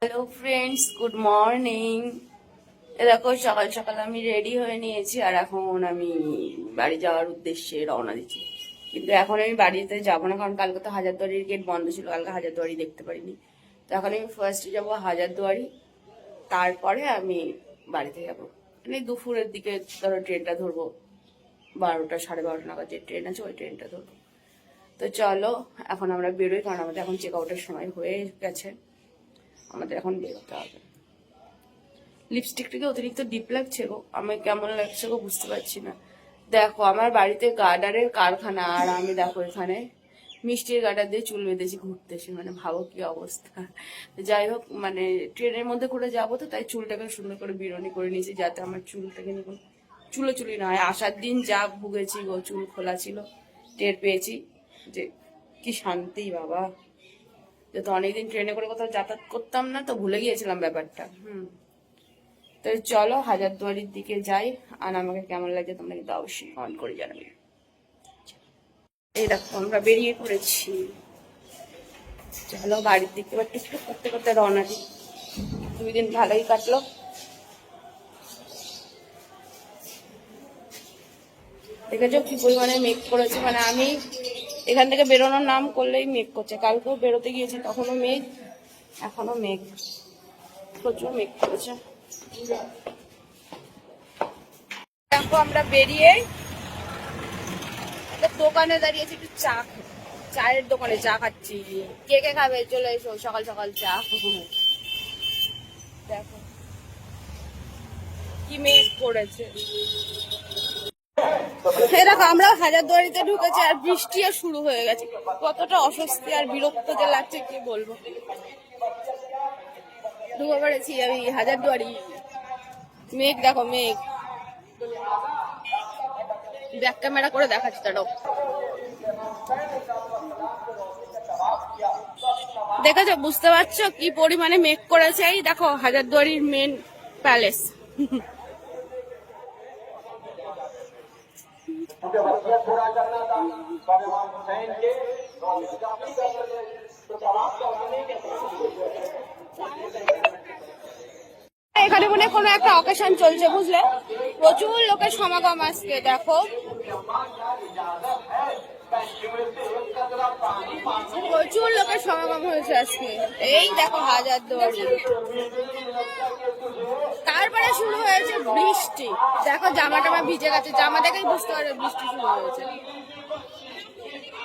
Hello friends, good morning. দেখো সকাল সকাল আমি রেডি হয়ে নিয়েছি আর এখন আমি বাড়ি যাওয়ার উদ্দেশ্যে রওনা দিচ্ছি। কিন্তু এখন আমি বাড়িতে যাবো না, কারণ কালকে তো হাজারদুয়ারির গেট বন্ধ ছিল, কালকে হাজারদুয়ারি দেখতে পারিনি। তো এখন আমি ফার্স্টে যাবো হাজারদুয়ারি, তারপরে আমি বাড়িতে যাবো। মানে দুপুরের দিকে ধরো ট্রেনটা ধরবো, 12টা 12:30 নাগাদ যে ট্রেন আছে ওই ট্রেনটা ধরবো। তো চলো এখন আমরা বেরোই, কারণ আমাদের এখন চেক আউটের সময় হয়ে গেছে, আমাদের এখন বেরোতে হবে। লিপস্টিকটাকে অতিরিক্ত ডিপ লাগছে গো, আমি কেমন লাগছে গো বুঝতে পারছি না। দেখো আমার বাড়িতে গার্ডারের কারখানা, আর আমি দেখো এখানে মিষ্টির গার্ডার দিয়ে চুল বেঁধেছি ঘুরতেছি, মানে ভাবো কি অবস্থা। যাই হোক, মানে ট্রেনের মধ্যে করে যাবো তো, তাই চুলটাকে সুন্দর করে বিরনি করে নিয়েছি, যাতে আমার চুলটাকে নিয়ে চুলি না হয়। আসার দিন যা ভুগেছি গো, চুল খোলা ছিল, টের পেয়েছি যে কি শান্তি বাবা। যেহেতু অনেকদিন ট্রেনে করে কোথাও যাতায়াত করতাম না, তো ভুলে গিয়েছিলাম ব্যাপারটা। তো চলো হাজারদুয়ারির দিকে যাই, আর আমাকে কেমন লাগে তোমরা কিন্তু অবশ্যই কমেন্ট করে জানাবে। এই দেখো আমরা বেরিয়ে পড়েছি, চলো বাড়ির দিকে এবার টিকটক করতে করতে রওনা দিই। 2 দিন ভালোই কাটলো। দেখেছো কি পরিমাণে মেঘ করেছে, মানে আমি এখান থেকে বেরোনোর নাম করলেই মেঘ করছে। কালকেও বেরোতে গিয়েছি, তখনও মেঘ, এখনো মেঘ, প্রচুর মেঘ করেছে। দেখো আমরা বেরিয়ে দোকানে দাঁড়িয়েছি, একটু চা, চায়ের দোকানে চা খাচ্ছি। কে কে খাবে চলে এসো, সকাল সকাল চা। দেখো কি মেঘ পড়েছে। দেখো আমরা হাজারদুয়ারিতে ঢুকেছি আর বৃষ্টিও শুরু হয়ে গেছে। কতটা অস্বস্তি আর বিরক্ত যে লাগছে কি বলবো। ঢুকে পড়েছি আমি হাজারদুয়ারি, মেঘ দেখো মেঘ, ব্যাক ক্যামেরা করে দেখাচ্ছি দাঁড়াও। দেখেছো, বুঝতে পারছো কি পরিমাণে মেঘ করেছে। এই দেখো হাজারদুয়ারির মেন প্যালেস। এখানে মনে কোনো একটা অকেশন চলছে বুঝলে, প্রচুর লোকের সমাগম আজকে। দেখো প্রচুর লোকের সমাগম হয়েছে আজকে। এই দেখো হাজারদুয়ারি, তারপরে শুরু হয়েছে বৃষ্টি। দেখো জামা টামা ভিজে গেছে, জামা দেখেই বুঝতে পারবে বৃষ্টি শুরু হয়েছে।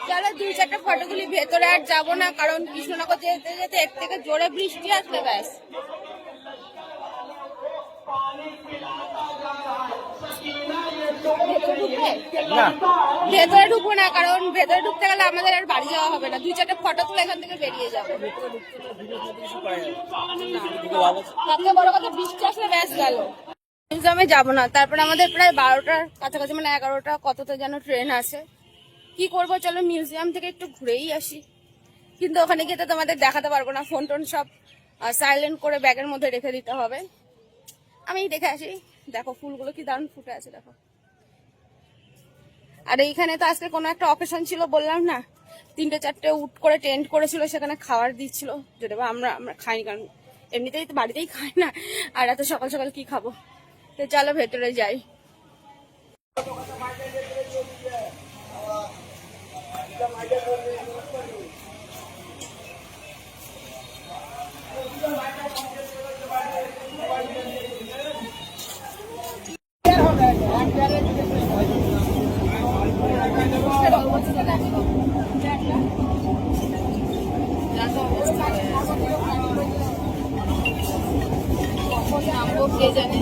চলো 2-4টা ফটো তুলি, ভেতরে আর যাবো না, কারণ কৃষ্ণনগর যেতে যেতে এর থেকে জোরে বৃষ্টি আসলে ব্যাস। ভেতরে ঢুকবো না, কারণ ভেতরে ঢুকতে গেলে আমাদের আর বাড়ি যাওয়া হবে না, 2-4টা ফটো তুলে এখান থেকে বেরিয়ে যাবো। সবচেয়ে বড় কথা বৃষ্টি আসলে ব্যাস গেল, মিউজিয়ামে যাবো না। তারপরে আমাদের প্রায় 12টার কাছাকাছি, মানে 11টা কততে যেন ট্রেন আছে। কি করবো, চলো মিউজিয়াম থেকে একটু ঘুরেই আসি। কিন্তু ওখানে গিয়ে তো তোমাদের দেখাতে পারবো না, ফোন টোন সব সাইলেন্ট করে ব্যাগের মধ্যে রেখে দিতে হবে। আমি দেখে আসি। দেখো ফুলগুলো কি দারুণ ফুটে আছে দেখো। আর এইখানে তো আজকে কোনো একটা অকেশন ছিল, বললাম না, 3টে-4টে উট করে টেন্ট করেছিল, সেখানে খাবার দিচ্ছিল। যদি বা আমরা খাইনি, কারণ এমনিতেই তো বাড়িতেই খাই না, আর এত সকাল সকাল কি খাবো। তো চলো ভেতরে যাই। কে জানে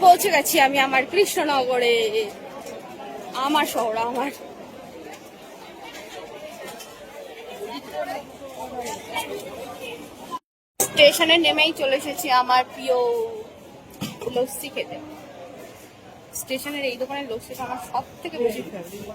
পৌঁছে গেছি আমি আমার কৃষ্ণনগরে, আমার শহর, আমার স্টেশনে নেমেই চলে এসেছি আমার প্রিয় লস্যি খেতে। স্টেশনের এই দোকানের লস্যিটা আমার সব থেকে বেশি ফেভারিট।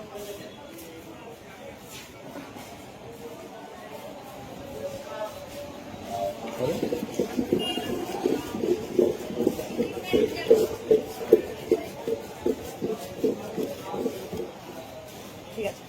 ঠিক আছে।